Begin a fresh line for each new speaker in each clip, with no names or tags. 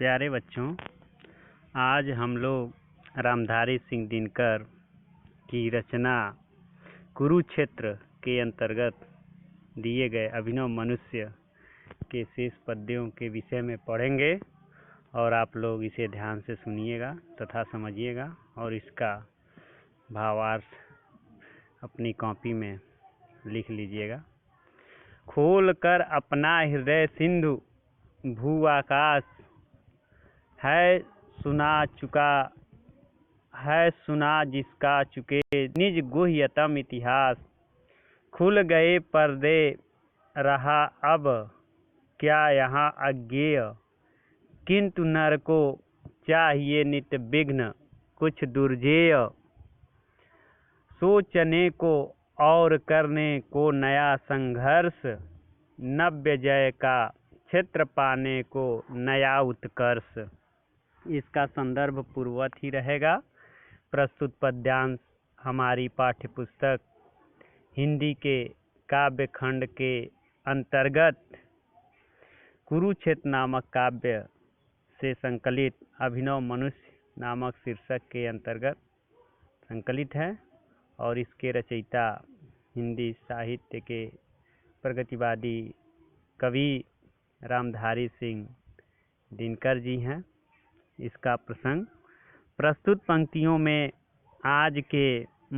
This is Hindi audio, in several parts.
प्यारे बच्चों, आज हम लोग रामधारी सिंह दिनकर की रचना कुरुक्षेत्र के अंतर्गत दिए गए अभिनव मनुष्य के शेष पद्यों के विषय में पढ़ेंगे और आप लोग इसे ध्यान से सुनिएगा तथा समझिएगा और इसका भावार्थ अपनी कॉपी में लिख लीजिएगा। खोल कर अपना हृदय सिंधु भू आकाश है सुना जिसका चुके निज गुह्यतम इतिहास। खुल गए पर्दे रहा अब क्या यहाँ अज्ञेय, किंतु नर को चाहिए नित्य विघ्न कुछ दुर्जेय। सोचने को और करने को नया संघर्ष, नव्य जय का क्षेत्र पाने को नया उत्कर्ष। इसका संदर्भ पूर्ववत ही रहेगा। प्रस्तुत पद्यांश हमारी पाठ्यपुस्तक हिंदी के काव्य खंड के अंतर्गत कुरुक्षेत्र नामक काव्य से संकलित अभिनव मनुष्य नामक शीर्षक के अंतर्गत संकलित है और इसके रचयिता हिंदी साहित्य के प्रगतिवादी कवि रामधारी सिंह दिनकर जी हैं। इसका प्रसंग प्रस्तुत पंक्तियों में आज के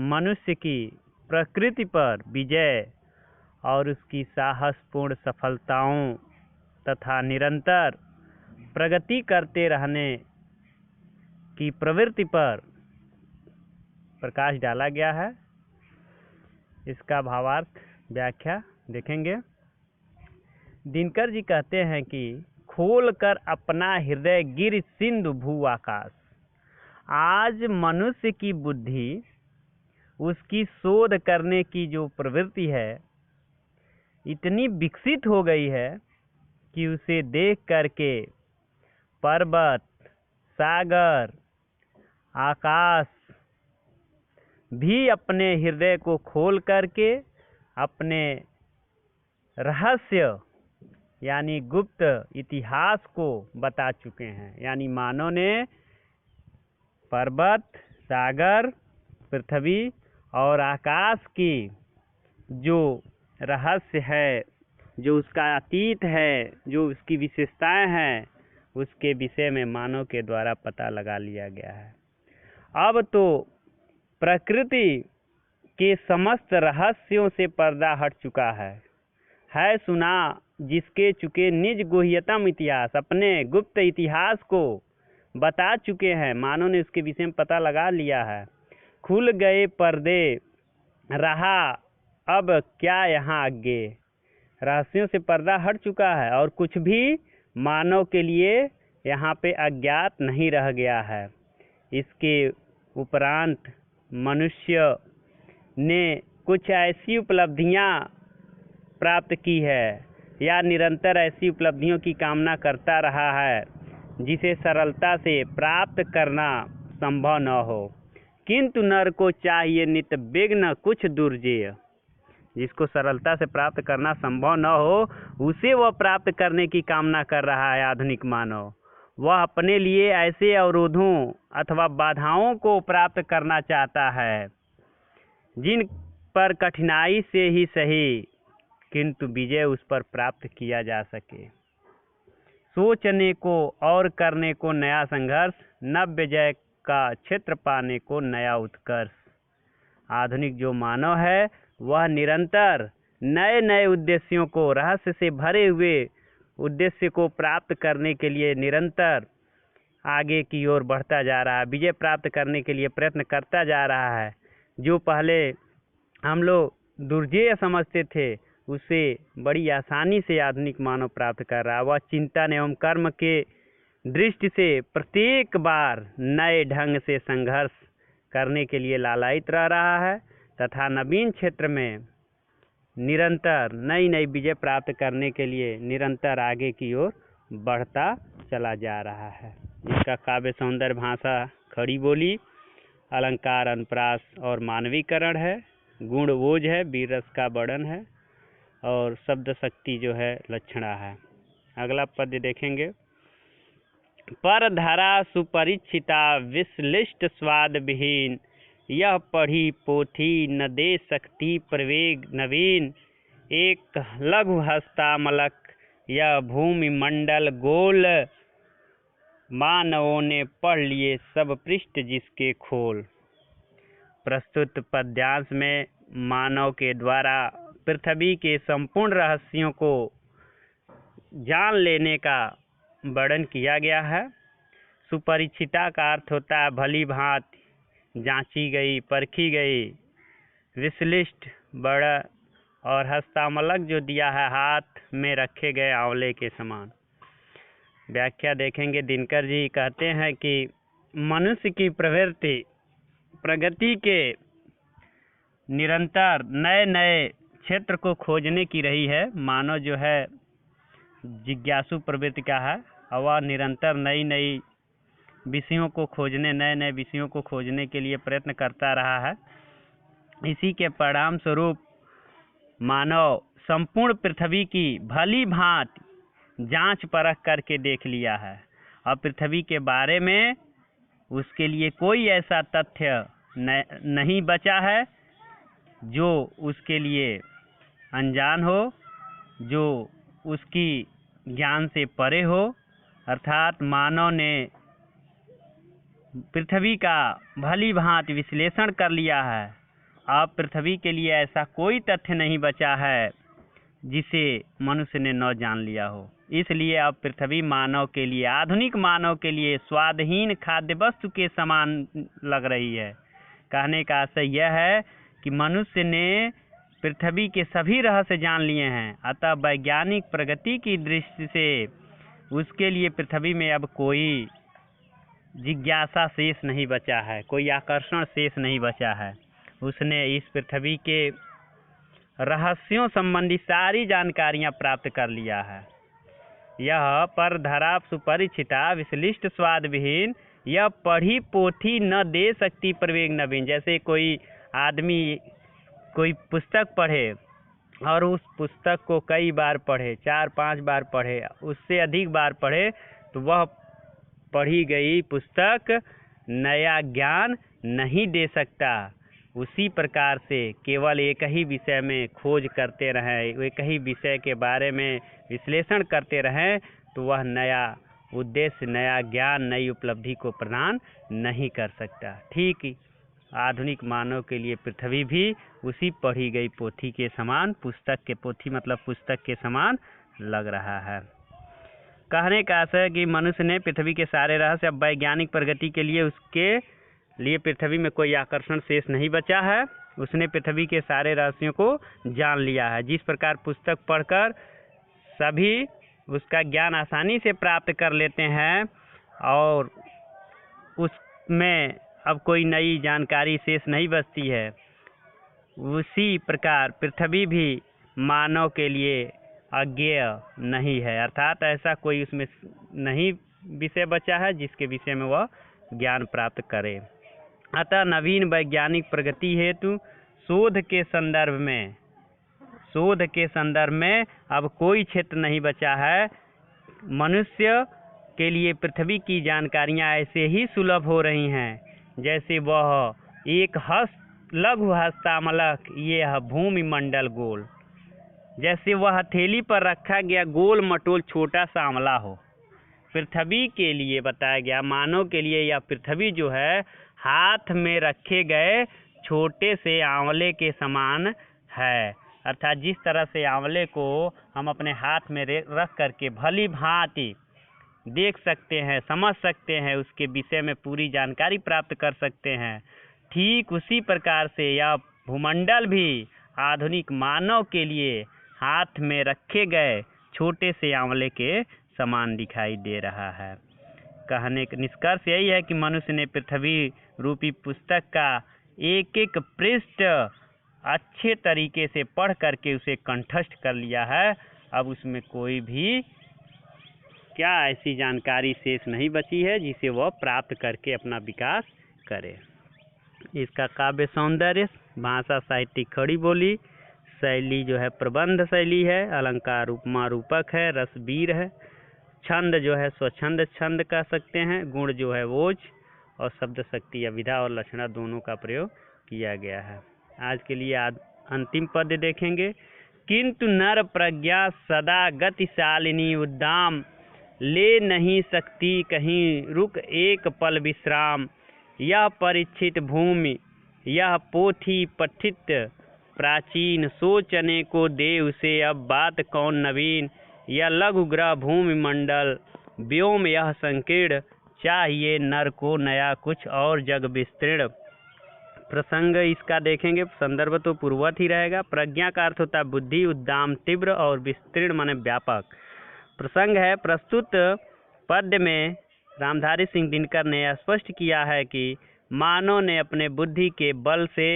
मनुष्य की प्रकृति पर विजय और उसकी साहसपूर्ण सफलताओं तथा निरंतर प्रगति करते रहने की प्रवृत्ति पर प्रकाश डाला गया है। इसका भावार्थ व्याख्या देखेंगे। दिनकर जी कहते हैं कि खोल कर अपना हृदय गिर सिंधु भू आकाश। आज मनुष्य की बुद्धि, उसकी शोध करने की जो प्रवृत्ति है, इतनी विकसित हो गई है कि उसे देख करके पर्वत, सागर, आकाश भी अपने हृदय को खोल करके अपने रहस्य यानी गुप्त इतिहास को बता चुके हैं। यानी मानव ने पर्वत, सागर, पृथ्वी और आकाश की जो रहस्य है, जो उसका अतीत है, जो उसकी विशेषताएं हैं, उसके विषय में मानव के द्वारा पता लगा लिया गया है। अब तो प्रकृति के समस्त रहस्यों से पर्दा हट चुका है सुना जिसके चुके निज गुह्यतम इतिहास। अपने गुप्त इतिहास को बता चुके हैं, मानव ने उसके विषय में पता लगा लिया है। खुल गए पर्दे रहा अब क्या यहाँ आगे। रहस्यों से पर्दा हट चुका है और कुछ भी मानव के लिए यहाँ पे अज्ञात नहीं रह गया है। इसके उपरांत मनुष्य ने कुछ ऐसी उपलब्धियाँ प्राप्त की है या निरंतर ऐसी उपलब्धियों की कामना करता रहा है जिसे सरलता से प्राप्त करना संभव न हो, किंतु नर को चाहिए नित्य विघ्न कुछ दुर्जेय। जिसको सरलता से प्राप्त करना संभव न हो, उसे वह प्राप्त करने की कामना कर रहा है आधुनिक मानव। वह अपने लिए ऐसे अवरोधों अथवा बाधाओं को प्राप्त करना चाहता है जिन पर कठिनाई से ही सही, किंतु विजय उस पर प्राप्त किया जा सके। सोचने को और करने को नया संघर्ष, नव्य जय का क्षेत्र पाने को नया उत्कर्ष। आधुनिक जो मानव है वह निरंतर नए नए उद्देश्यों को, रहस्य से भरे हुए उद्देश्य को प्राप्त करने के लिए निरंतर आगे की ओर बढ़ता जा रहा है, विजय प्राप्त करने के लिए प्रयत्न करता जा रहा है। जो पहले हम लोग दुर्जेय समझते थे, उसे बड़ी आसानी से आधुनिक मानव प्राप्त कर रहा है। वह चिंतन एवं कर्म के दृष्टि से प्रत्येक बार नए ढंग से संघर्ष करने के लिए लालायित रह रहा है तथा नवीन क्षेत्र में निरंतर नई नई विजय प्राप्त करने के लिए निरंतर आगे की ओर बढ़ता चला जा रहा है। इसका काव्य सौंदर्य, भाषा, खड़ी बोली, अलंकार, अनुप्रास और मानवीकरण है। गुण ओज है, वीर रस का वर्णन है और शब्द शक्ति जो है लक्षणा है। अगला पद्य देखेंगे। पर धरा सुपरीक्षिता विश्लिष्ट स्वाद विहीन, यह पढ़ी पोथी न दे सकती प्रवेग नवीन। एक लघु हस्तामलक यह भूमि मंडल गोल, मानवों ने पढ़ लिए सब पृष्ठ जिसके खोल। प्रस्तुत पद्यांश में मानव के द्वारा पृथ्वी के संपूर्ण रहस्यों को जान लेने का वर्णन किया गया है। सुपरीक्षिता का अर्थ होता है भली भांति जांची गई, परखी गई। विश्लिष्ट बड़ा, और हस्तामलक जो दिया है हाथ में रखे गए आंवले के समान। व्याख्या देखेंगे। दिनकर जी कहते हैं कि मनुष्य की प्रवृत्ति प्रगति के निरंतर नए नए क्षेत्र को खोजने की रही है। मानव जो है जिज्ञासु प्रवृत्ति का है और वह निरंतर नई नई विषयों को खोजने, नए नए विषयों को खोजने के लिए प्रयत्न करता रहा है। इसी के परिणाम स्वरूप मानव संपूर्ण पृथ्वी की भली भांति जांच परख करके देख लिया है। अब पृथ्वी के बारे में उसके लिए कोई ऐसा तथ्य नहीं बचा है जो उसके लिए अनजान हो, जो उसकी ज्ञान से परे हो। अर्थात मानव ने पृथ्वी का भली भांति विश्लेषण कर लिया है। अब पृथ्वी के लिए ऐसा कोई तथ्य नहीं बचा है जिसे मनुष्य ने न जान लिया हो। इसलिए अब पृथ्वी मानव के लिए, आधुनिक मानव के लिए स्वादहीन खाद्य वस्तु के समान लग रही है। कहने का आशय यह है कि मनुष्य ने पृथ्वी के सभी रहस्य जान लिए हैं। अतः वैज्ञानिक प्रगति की दृष्टि से उसके लिए पृथ्वी में अब कोई जिज्ञासा शेष नहीं बचा है, कोई आकर्षण शेष नहीं बचा है। उसने इस पृथ्वी के रहस्यों संबंधी सारी जानकारियां प्राप्त कर लिया है। यह पर धरा सुपरीक्षिता विश्लिष्ट स्वाद विहीन, यह पढ़ी पोथी न दे सकती प्रवेग नवीन। जैसे कोई आदमी कोई पुस्तक पढ़े और उस पुस्तक को कई बार पढ़े, 4-5 बार पढ़े, उससे अधिक बार पढ़े, तो वह पढ़ी गई पुस्तक नया ज्ञान नहीं दे सकता। उसी प्रकार से केवल एक ही विषय में खोज करते रहें, एक ही विषय के बारे में विश्लेषण करते रहें, तो वह नया उद्देश्य, नया ज्ञान, नई उपलब्धि को प्रदान नहीं कर सकता। ठीक आधुनिक मानव के लिए पृथ्वी भी उसी पढ़ी गई पोथी के समान, पुस्तक के पोथी मतलब पुस्तक के समान लग रहा है। कहने का आशय है कि मनुष्य ने पृथ्वी के सारे रहस्य, अब वैज्ञानिक प्रगति के लिए उसके लिए पृथ्वी में कोई आकर्षण शेष नहीं बचा है। उसने पृथ्वी के सारे रहस्यों को जान लिया है। जिस प्रकार पुस्तक पढ़कर सभी उसका ज्ञान आसानी से प्राप्त कर लेते हैं और उसमें अब कोई नई जानकारी शेष नहीं बचती है, उसी प्रकार पृथ्वी भी मानव के लिए अज्ञेय नहीं है। अर्थात ऐसा कोई उसमें नहीं विषय बचा है जिसके विषय में वह ज्ञान प्राप्त करे। अतः नवीन वैज्ञानिक प्रगति हेतु शोध के संदर्भ में अब कोई क्षेत्र नहीं बचा है। मनुष्य के लिए पृथ्वी की जानकारियां ऐसे ही सुलभ हो रही हैं जैसे वह एक लघु हस्तामलक, यह भूमि मंडल गोल, जैसे वह हथेली पर रखा गया गोल मटोल छोटा सा आंवला हो। पृथ्वी के लिए बताया गया, मानव के लिए यह पृथ्वी जो है हाथ में रखे गए छोटे से आंवले के समान है। अर्थात जिस तरह से आंवले को हम अपने हाथ में रख करके भली भांति देख सकते हैं, समझ सकते हैं, उसके विषय में पूरी जानकारी प्राप्त कर सकते हैं, ठीक उसी प्रकार से यह भूमंडल भी आधुनिक मानव के लिए हाथ में रखे गए छोटे से आंवले के समान दिखाई दे रहा है। कहने का निष्कर्ष यही है कि मनुष्य ने पृथ्वी रूपी पुस्तक का एक एक पृष्ठ अच्छे तरीके से पढ़ करके उसे कंठस्थ कर लिया है। अब उसमें कोई भी ऐसी जानकारी शेष नहीं बची है जिसे वह प्राप्त करके अपना विकास करे। इसका काव्य सौंदर्य, भाषा साहित्यिक खड़ी बोली, शैली जो है प्रबंध शैली है, अलंकार उपमा रूपक है, रसबीर है, छंद जो है स्वच्छंद छंद कह सकते हैं, गुण जो है वोज, और शब्द शक्ति या विधा और लक्षणा दोनों का प्रयोग किया गया है। आज के लिए अंतिम पद देखेंगे। किंतु नर प्रज्ञा सदा गतिशालिनी उद्दाम, ले नहीं सकती कहीं रुक एक पल विश्राम। यह परीक्षित भूमि यह पोथी पठित प्राचीन, सोचने को दे उसे अब बात कौन नवीन। यह लघु ग्रह भूमि मंडल व्योम यह संकीर्ण, चाहिए नर को नया कुछ और जग विस्तीर्ण। प्रसंग इसका देखेंगे, संदर्भ तो पूर्ववत ही रहेगा। प्रज्ञा का अर्थ होता है बुद्धि, उद्दाम तीव्र और विस्तीर्ण माने व्यापक। प्रसंग है प्रस्तुत पद्य में रामधारी सिंह दिनकर ने स्पष्ट किया है कि मानव ने अपने बुद्धि के बल से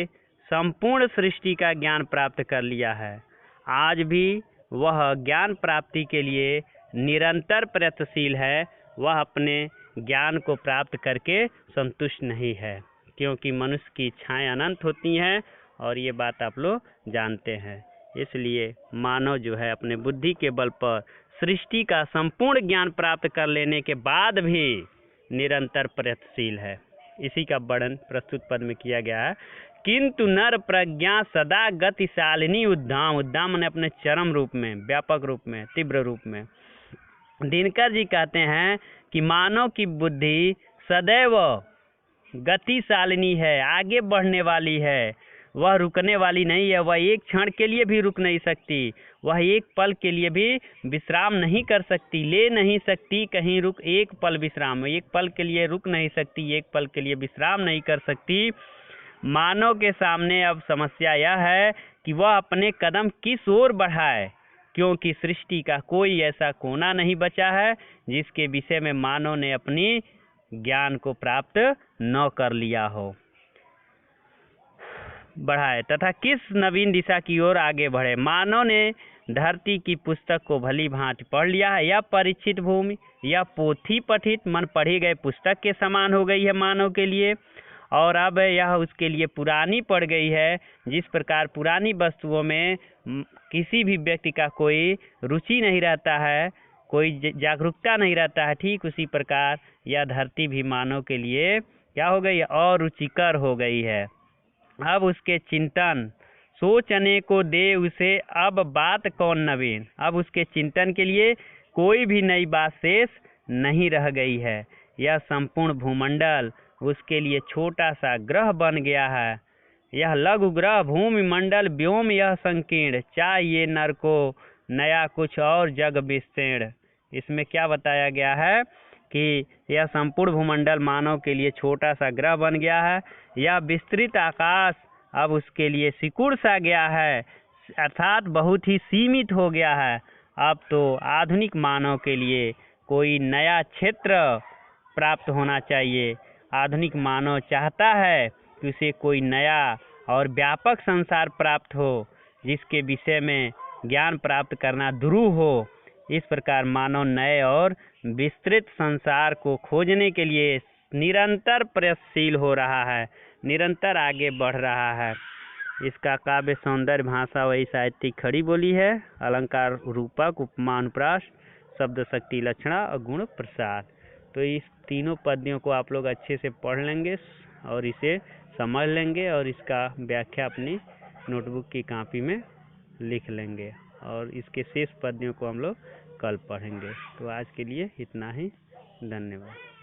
संपूर्ण सृष्टि का ज्ञान प्राप्त कर लिया है। आज भी वह ज्ञान प्राप्ति के लिए निरंतर प्रयत्नशील है। वह अपने ज्ञान को प्राप्त करके संतुष्ट नहीं है, क्योंकि मनुष्य की इच्छाएं अनंत होती हैं और ये बात आप लोग जानते हैं। इसलिए मानव जो है अपने बुद्धि के बल पर सृष्टि का संपूर्ण ज्ञान प्राप्त कर लेने के बाद भी निरंतर प्रयत्नशील है। इसी का वर्णन प्रस्तुत पद में किया गया है। किंतु नर प्रज्ञा सदा गतिशालिनी उद्दाम, उद्दाम ने अपने चरम रूप में, व्यापक रूप में, तीव्र रूप में। दिनकर जी कहते हैं कि मानव की बुद्धि सदैव गतिशालिनी है, आगे बढ़ने वाली है, वह रुकने वाली नहीं है। वह एक क्षण के लिए भी रुक नहीं सकती, वह एक पल के लिए भी विश्राम नहीं कर सकती, ले नहीं सकती कहीं रुक एक पल विश्राम, एक पल के लिए रुक नहीं सकती, एक पल के लिए विश्राम नहीं कर सकती। मानव के सामने अब समस्या यह है कि वह अपने कदम किस ओर बढ़ाए, क्योंकि सृष्टि का कोई ऐसा कोना नहीं बचा है जिसके विषय में मानव ने अपनी ज्ञान को प्राप्त न कर लिया हो, बढ़ाए तथा किस नवीन दिशा की ओर आगे बढ़े। मानव ने धरती की पुस्तक को भली भांति पढ़ लिया है। यह परीक्षित भूमि, यह पोथी पठित मन पढ़ी गए पुस्तक के समान हो गई है मानव के लिए, और अब यह उसके लिए पुरानी पड़ गई है। जिस प्रकार पुरानी वस्तुओं में किसी भी व्यक्ति का कोई रुचि नहीं रहता है, कोई जागरूकता नहीं रहता है, ठीक उसी प्रकार यह धरती भी मानव के लिए क्या हो गई है, अरुचिकर हो गई है। अब उसके चिंतन सोचने को दे उसे अब बात कौन नवीन, अब उसके चिंतन के लिए कोई भी नई बात शेष नहीं रह गई है। यह संपूर्ण भूमंडल उसके लिए छोटा सा ग्रह बन गया है। यह लघु ग्रह भूमि मंडल व्योम यह संकीर्ण, चाहिए नर को नया कुछ और जग विस्तीर्ण। इसमें क्या बताया गया है कि यह संपूर्ण भूमंडल मानव के लिए छोटा सा ग्रह बन गया है। यह विस्तृत आकाश अब उसके लिए सिकुड़ सा गया है, अर्थात बहुत ही सीमित हो गया है। अब तो आधुनिक मानव के लिए कोई नया क्षेत्र प्राप्त होना चाहिए। आधुनिक मानव चाहता है कि उसे कोई नया और व्यापक संसार प्राप्त हो, जिसके विषय में ज्ञान प्राप्त करना दुरूह हो। इस प्रकार मानव नए और विस्तृत संसार को खोजने के लिए निरंतर प्रयत्नशील हो रहा है, निरंतर आगे बढ़ रहा है। इसका काव्य सौंदर्य भाषा वही साहित्यिक खड़ी बोली है, अलंकार रूपक, उपमा अनुप्रास, शब्द शक्ति लक्षणा और गुण प्रसाद। तो इस तीनों पद्यों को आप लोग अच्छे से पढ़ लेंगे और इसे समझ लेंगे और इसका व्याख्या अपनी नोटबुक की कॉपी में लिख लेंगे, और इसके शेष पद्यों को हम लोग कल पढ़ेंगे। तो आज के लिए इतना ही, धन्यवाद।